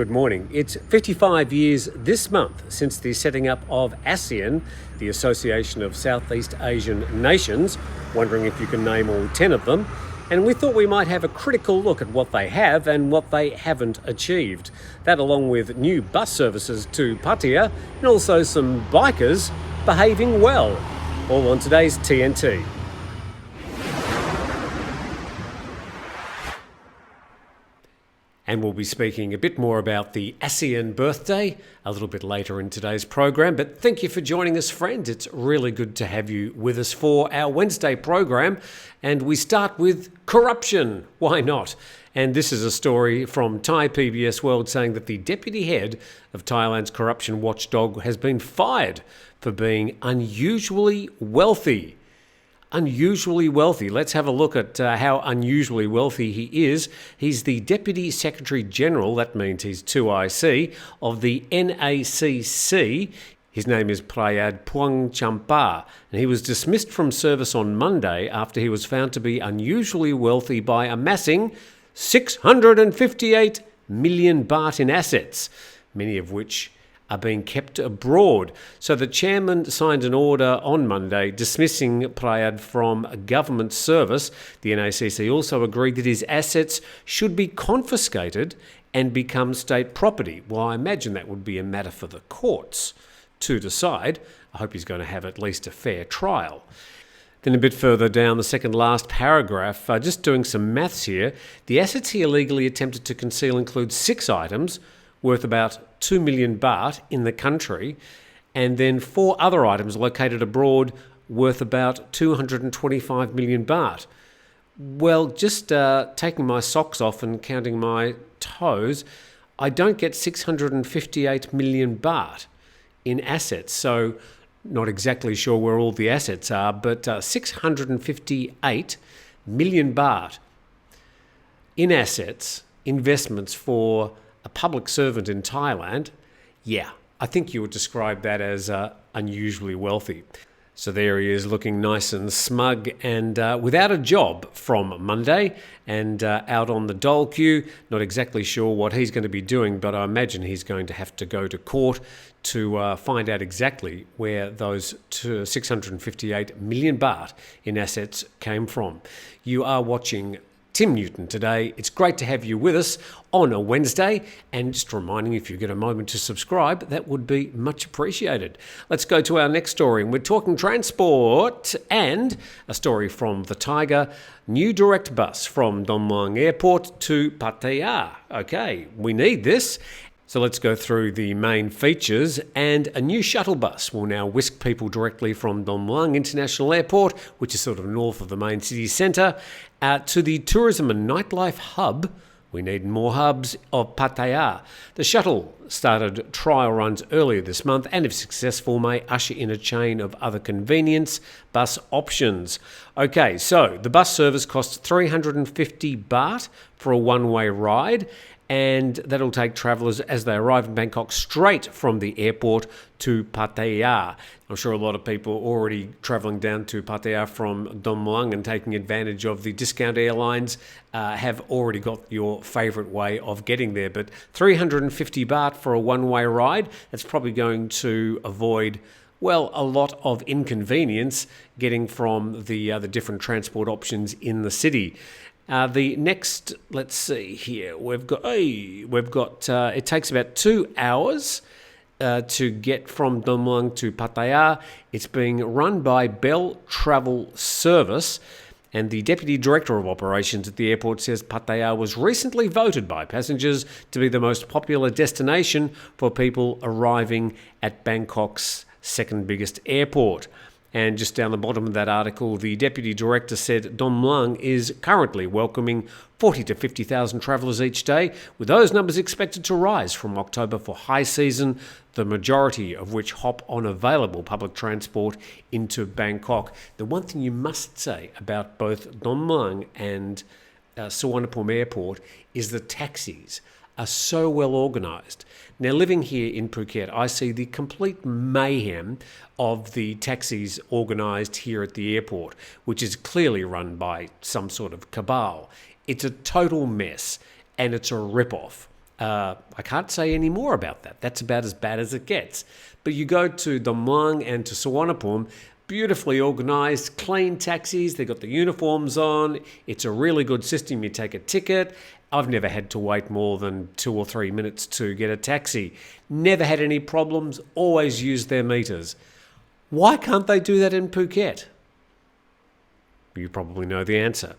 Good morning. It's 55 years this month since the setting up of Asean, the Association of Southeast Asian Nations, wondering if you can name all 10 of them, and we thought we might have a critical look at what they have and what they haven't achieved. That along with new bus services to Pattaya and also some bikers behaving well. All on today's TNT. And we'll be speaking a bit more about the Asean birthday a little bit later in today's program. But thank you for joining us, friends. It's really good to have you with us for our Wednesday program. And we start with corruption. Why not? And this is a story from Thai PBS World saying that the deputy head of Thailand's corruption watchdog has been fired for being unusually wealthy. Unusually wealthy. Let's have a look at how unusually wealthy he is. He's the Deputy Secretary General, that means he's 2IC, of the NACC. His name is Prayad Puangchampa, and he was dismissed from service on Monday after he was found to be unusually wealthy by amassing 658 million baht in assets, many of which are being kept abroad. So the chairman signed an order on Monday dismissing Prayad from government service. The NACC also agreed that his assets should be confiscated and become state property. Well, I imagine that would be a matter for the courts to decide. I hope he's going to have at least a fair trial. Then a bit further down, the second last paragraph, just doing some maths here, the assets he illegally attempted to conceal include 6 items worth about 2 million baht in the country, and then 4 other items located abroad worth about 225 million baht. Well, just taking my socks off and counting my toes, I don't get 658 million baht in assets. So not exactly sure where all the assets are, but 658 million baht in assets, investments for a public servant in Thailand. Yeah, I think you would describe that as unusually wealthy. So there he is, looking nice and smug and without a job from Monday and out on the dole queue. Not exactly sure what he's going to be doing, but I imagine he's going to have to go to court to find out exactly where those 658 million baht in assets came from. You are watching Tim Newton today. It's great to have you with us on a Wednesday, and just reminding if you get a moment to subscribe, that would be much appreciated. Let's go to our next story, and we're talking transport and a story from the Tiger. New direct bus from Muang Airport to Pattaya. Okay, we need this. So let's go through the main features, and a new shuttle bus will now whisk people directly from Muang International Airport, which is sort of north of the main city centre, to the tourism and nightlife hub. We need more hubs of Pattaya. The shuttle started trial runs earlier this month and, if successful, may usher in a chain of other convenience bus options. Okay, so the bus service costs 350 baht for a one-way ride, and that'll take travellers as they arrive in Bangkok straight from the airport to Pattaya. I'm sure a lot of people already travelling down to Pattaya from Don Muang and taking advantage of the discount airlines have already got your favourite way of getting there. But 350 baht for a one-way ride, that's probably going to avoid, well, a lot of inconvenience getting from the different transport options in the city. The next, let's see here, we've got it takes about 2 hours to get from Don Muang to Pattaya. It's being run by Bell Travel Service, and the Deputy Director of Operations at the airport says Pattaya was recently voted by passengers to be the most popular destination for people arriving at Bangkok's second biggest airport. And just down the bottom of that article, the Deputy Director said Don Muang is currently welcoming 40 to 50,000 travellers each day, with those numbers expected to rise from October for high season, the majority of which hop on available public transport into Bangkok. The one thing you must say about both Don Muang and Suvarnabhumi Airport is the taxis are so well organised. Now, living here in Phuket, I see the complete mayhem of the taxis organised here at the airport, which is clearly run by some sort of cabal. It's a total mess, and it's a rip-off. I can't say any more about that. That's about as bad as it gets. But you go to the Muang and to Suvarnabhumi, beautifully organised, clean taxis. They've got the uniforms on. It's a really good system. You take a ticket. I've never had to wait more than 2 or 3 minutes to get a taxi. Never had any problems. Always used their meters. Why can't they do that in Phuket? You probably know the answer.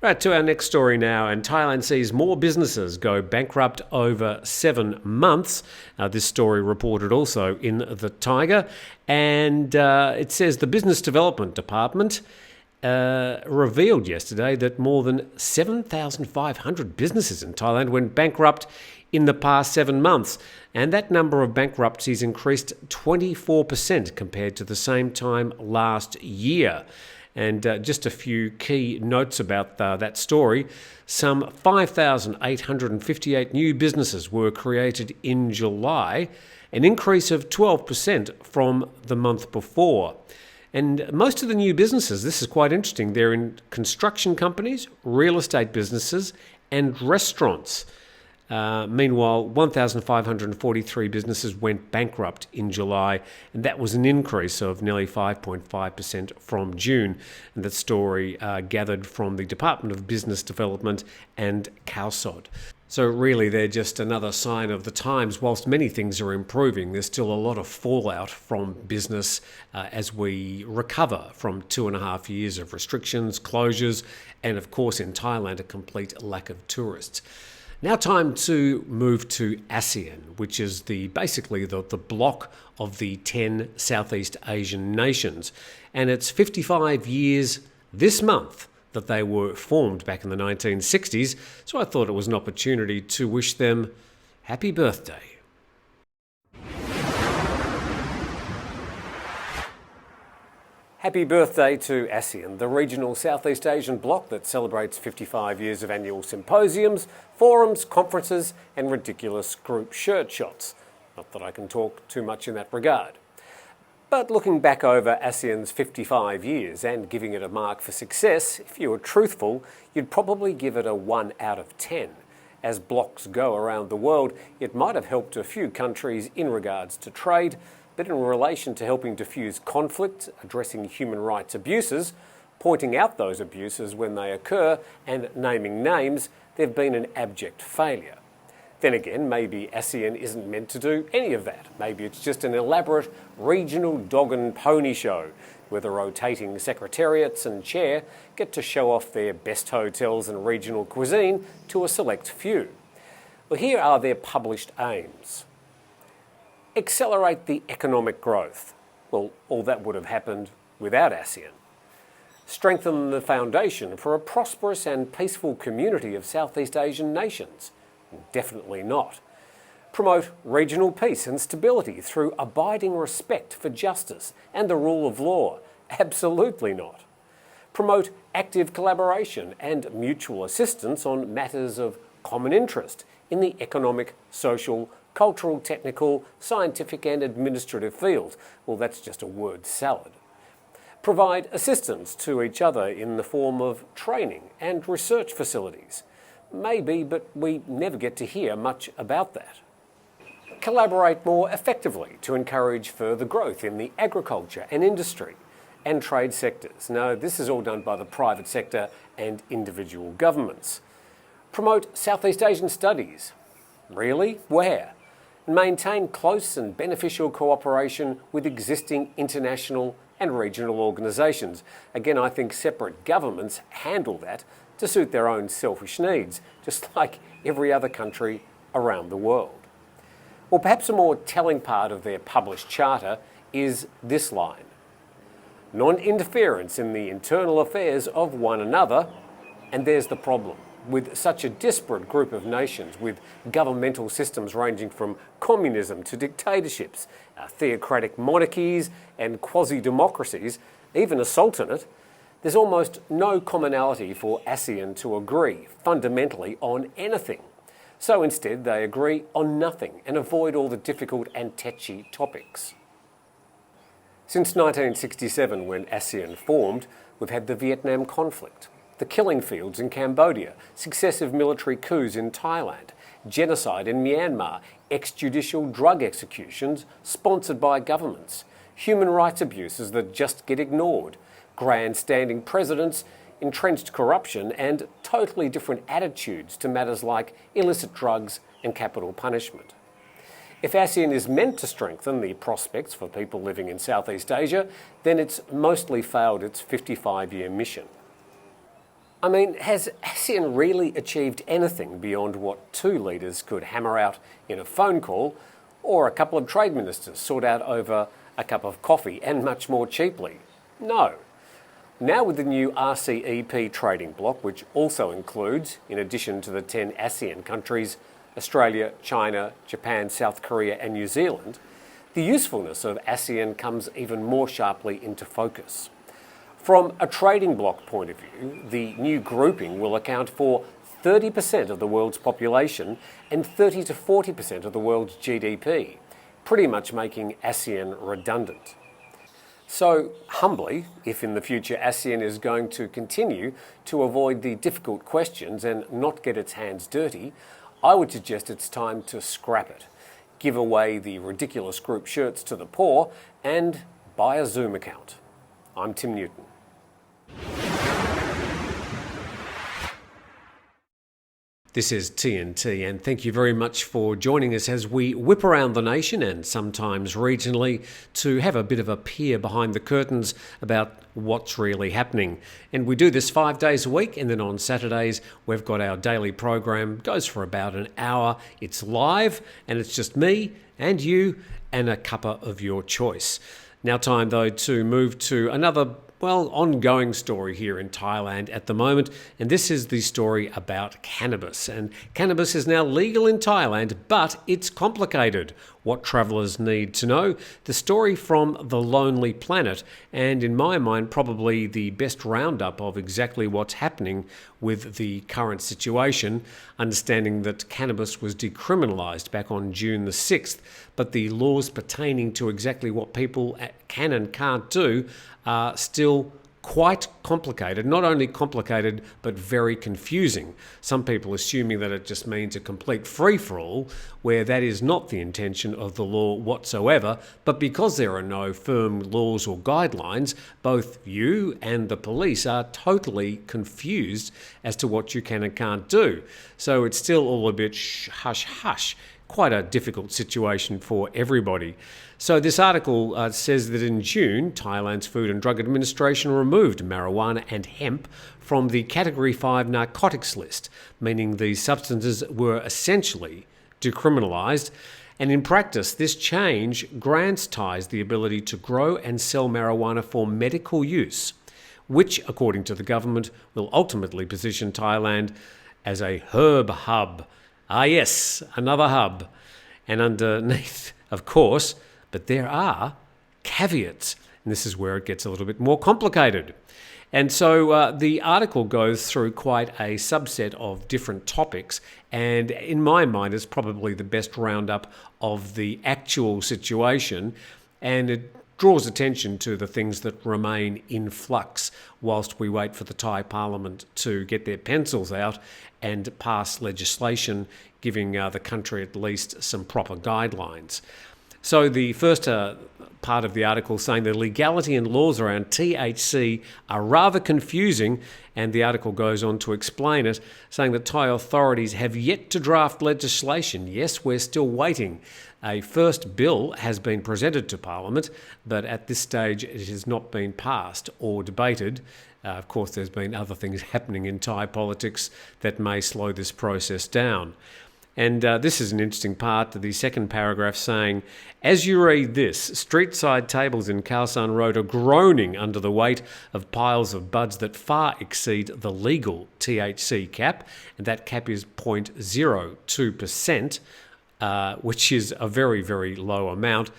Right, to our next story now, and Thailand sees more businesses go bankrupt over 7 months. This story reported also in the Tiger, and it says the Business Development Department revealed yesterday that more than 7,500 businesses in Thailand went bankrupt in the past 7 months, and that number of bankruptcies increased 24% compared to the same time last year. And just a few key notes about that story. Some 5,858 new businesses were created in July, an increase of 12% from the month before. And most of the new businesses, this is quite interesting, they're in construction companies, real estate businesses, and restaurants. Meanwhile, 1,543 businesses went bankrupt in July, and that was an increase of nearly 5.5% from June. And that story gathered from the Department of Business Development and CalSod. So really, they're just another sign of the times. Whilst many things are improving, there's still a lot of fallout from business as we recover from 2.5 years of restrictions, closures, and of course in Thailand, a complete lack of tourists. Now time to move to Asean, which is basically the bloc of the 10 Southeast Asian nations. And it's 55 years this month that they were formed back in the 1960s, so I thought it was an opportunity to wish them happy birthday. Happy birthday to Asean, the regional Southeast Asian bloc that celebrates 55 years of annual symposiums, forums, conferences and ridiculous group shirt shots. Not that I can talk too much in that regard. But looking back over ASEAN's 55 years and giving it a mark for success, if you were truthful, you'd probably give it a 1 out of 10. As blocs go around the world, it might have helped a few countries in regards to trade, but in relation to helping diffuse conflict, addressing human rights abuses, pointing out those abuses when they occur, and naming names, they've been an abject failure. Then again, maybe ASEAN isn't meant to do any of that. Maybe it's just an elaborate regional dog and pony show where the rotating secretariats and chair get to show off their best hotels and regional cuisine to a select few. Well, here are their published aims. Accelerate the economic growth. Well, all that would have happened without ASEAN. Strengthen the foundation for a prosperous and peaceful community of Southeast Asian nations. Definitely not. Promote regional peace and stability through abiding respect for justice and the rule of law. Absolutely not. Promote active collaboration and mutual assistance on matters of common interest in the economic, social, cultural, technical, scientific and administrative fields. Well, that's just a word salad. Provide assistance to each other in the form of training and research facilities. Maybe, but we never get to hear much about that. Collaborate more effectively to encourage further growth in the agriculture and industry and trade sectors. Now, this is all done by the private sector and individual governments. Promote Southeast Asian studies. Really? Where? Maintain close and beneficial cooperation with existing international and regional organisations. Again, I think separate governments handle that to suit their own selfish needs, just like every other country around the world. Well, perhaps a more telling part of their published charter is this line. Non-interference in the internal affairs of one another, and there's the problem. With such a disparate group of nations, with governmental systems ranging from communism to dictatorships, theocratic monarchies and quasi-democracies, even a sultanate, there's almost no commonality for ASEAN to agree fundamentally on anything. So instead they agree on nothing and avoid all the difficult and touchy topics. Since 1967, when ASEAN formed, we've had the Vietnam conflict, the killing fields in Cambodia, successive military coups in Thailand, genocide in Myanmar, extrajudicial drug executions sponsored by governments, human rights abuses that just get ignored, grandstanding presidents, entrenched corruption, and totally different attitudes to matters like illicit drugs and capital punishment. If Asean is meant to strengthen the prospects for people living in Southeast Asia, then it's mostly failed its 55-year mission. I mean, has Asean really achieved anything beyond what two leaders could hammer out in a phone call, or a couple of trade ministers sort out over a cup of coffee and much more cheaply? No. Now with the new RCEP trading bloc, which also includes, in addition to the 10 ASEAN countries, Australia, China, Japan, South Korea and New Zealand, the usefulness of ASEAN comes even more sharply into focus. From a trading bloc point of view, the new grouping will account for 30% of the world's population and 30 to 40% of the world's GDP, pretty much making ASEAN redundant. So, humbly, if in the future ASEAN is going to continue to avoid the difficult questions and not get its hands dirty, I would suggest it's time to scrap it, give away the ridiculous group shirts to the poor, and buy a Zoom account. I'm Tim Newton. This is TNT, and thank you very much for joining us as we whip around the nation and sometimes regionally to have a bit of a peer behind the curtains about what's really happening. And we do this 5 days a week, and then on Saturdays we've got our daily program. It goes for about an hour. It's live, and it's just me and you and a cuppa of your choice. Now time, though, to move to another ongoing story here in Thailand at the moment, and this is the story about cannabis. And cannabis is now legal in Thailand, but it's complicated. What travellers need to know, the story from The Lonely Planet, and in my mind probably the best roundup of exactly what's happening with the current situation, understanding that cannabis was decriminalised back on June the 6th, but the laws pertaining to exactly what people can and can't do are still quite complicated. Not only complicated, but very confusing. Some people assuming that it just means a complete free-for-all, where that is not the intention of the law whatsoever, but because there are no firm laws or guidelines, both you and the police are totally confused as to what you can and can't do. So it's still all a bit hush-hush. Quite a difficult situation for everybody. So this article says that in June, Thailand's Food and Drug Administration removed marijuana and hemp from the Category 5 narcotics list, meaning these substances were essentially decriminalised. And in practice, this change grants Thais the ability to grow and sell marijuana for medical use, which, according to the government, will ultimately position Thailand as a herb hub. Ah yes, another hub. And underneath, of course, but there are caveats. And this is where it gets a little bit more complicated. And so the article goes through quite a subset of different topics, and in my mind is probably the best roundup of the actual situation, and it draws attention to the things that remain in flux whilst we wait for the Thai Parliament to get their pencils out and pass legislation giving the country at least some proper guidelines. So the first part of the article saying the legality and laws around THC are rather confusing, and the article goes on to explain it, saying that Thai authorities have yet to draft legislation. Yes, we're still waiting. A first bill has been presented to Parliament, but at this stage it has not been passed or debated. Of course, there's been other things happening in Thai politics that may slow this process down. And this is an interesting part to the second paragraph saying, as you read this, street-side tables in Khao San Road are groaning under the weight of piles of buds that far exceed the legal THC cap, and that cap is 0.02%, which is a very, very low amount,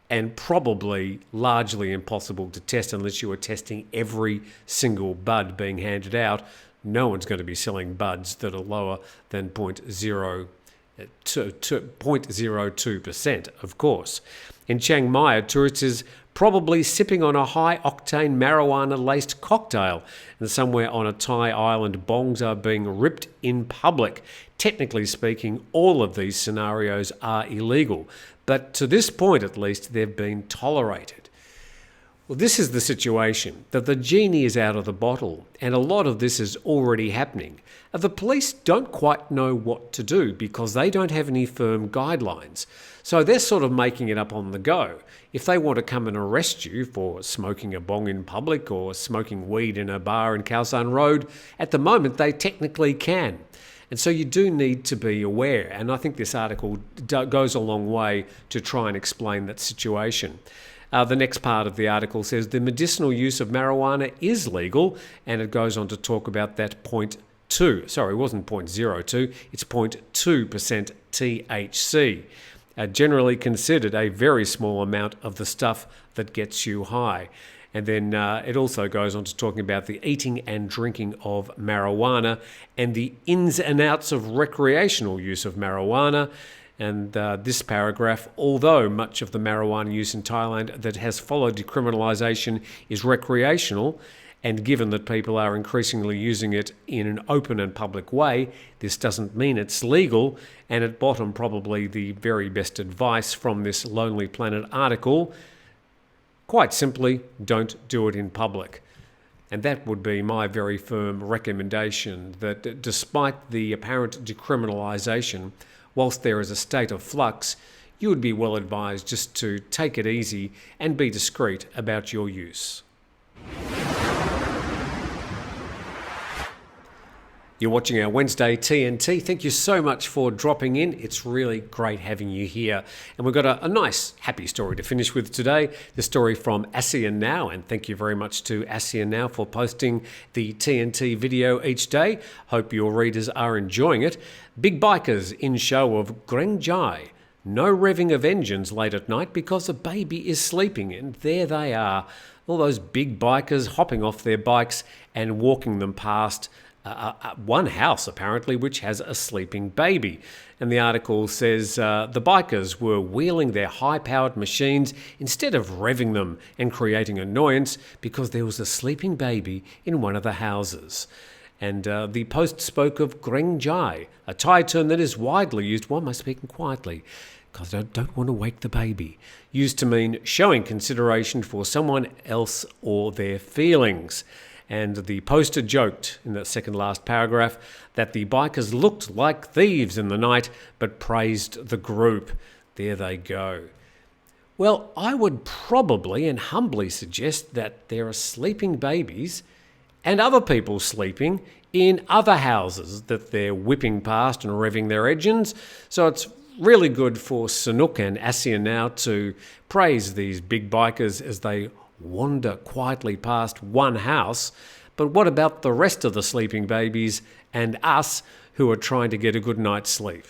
and probably largely impossible to test unless you are testing every single bud being handed out. No one's going to be selling buds that are lower than 0.02%, of course. In Chiang Mai, a tourist is probably sipping on a high-octane marijuana-laced cocktail. And somewhere on a Thai island, bongs are being ripped in public. Technically speaking, all of these scenarios are illegal, but to this point at least, they've been tolerated. Well, this is the situation, that the genie is out of the bottle, and a lot of this is already happening. The police don't quite know what to do because they don't have any firm guidelines. So they're sort of making it up on the go. If they want to come and arrest you for smoking a bong in public or smoking weed in a bar in Khao San Road, at the moment they technically can. And so you do need to be aware, and I think this article goes a long way to try and explain that situation. The next part of the article says the medicinal use of marijuana is legal, and it goes on to talk about that 0.2. Sorry, it wasn't 0.02, it's 0.2% THC. Generally considered a very small amount of the stuff that gets you high. And then it also goes on to talking about the eating and drinking of marijuana and the ins and outs of recreational use of marijuana. And this paragraph, although much of the marijuana use in Thailand that has followed decriminalisation is recreational, and given that people are increasingly using it in an open and public way, this doesn't mean it's legal. And at bottom, probably the very best advice from this Lonely Planet article, quite simply, don't do it in public. And that would be my very firm recommendation, that despite the apparent decriminalisation, whilst there is a state of flux, you would be well advised just to take it easy and be discreet about your use. You're watching our Wednesday TNT. Thank you so much for dropping in. It's really great having you here. And we've got a nice, happy story to finish with today. The story from Asean Now. And thank you very much to Asean Now for posting the TNT video each day. Hope your readers are enjoying it. Big bikers in show of Greng Jai. No revving of engines late at night because a baby is sleeping. And there they are. All those big bikers hopping off their bikes and walking them past one house, apparently, which has a sleeping baby. And the article says the bikers were wheeling their high-powered machines instead of revving them and creating annoyance because there was a sleeping baby in one of the houses. And the post spoke of Greng Jai, a Thai term that is widely used. Why am I speaking quietly? Because I don't want to wake the baby. Used to mean showing consideration for someone else or their feelings. And the poster joked in the second last paragraph that the bikers looked like thieves in the night, but praised the group. There they go. Well, I would probably and humbly suggest that there are sleeping babies and other people sleeping in other houses that they're whipping past and revving their engines. So it's really good for Sanook and Asean Now to praise these big bikers as they wander quietly past one house. But what about the rest of the sleeping babies and us who are trying to get a good night's sleep?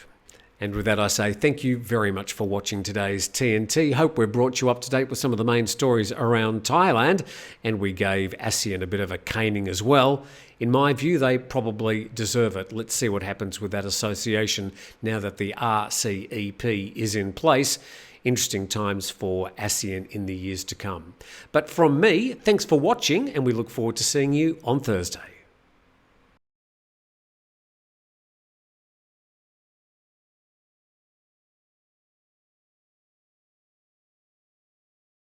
And with that, I say thank you very much for watching today's TNT. Hope we brought you up to date with some of the main stories around Thailand, and we gave ASEAN a bit of a caning as well. In my view, they probably deserve it. Let's see what happens with that association now that the RCEP is in place. Interesting times for ASEAN in the years to come. But from me, thanks for watching, and we look forward to seeing you on Thursday.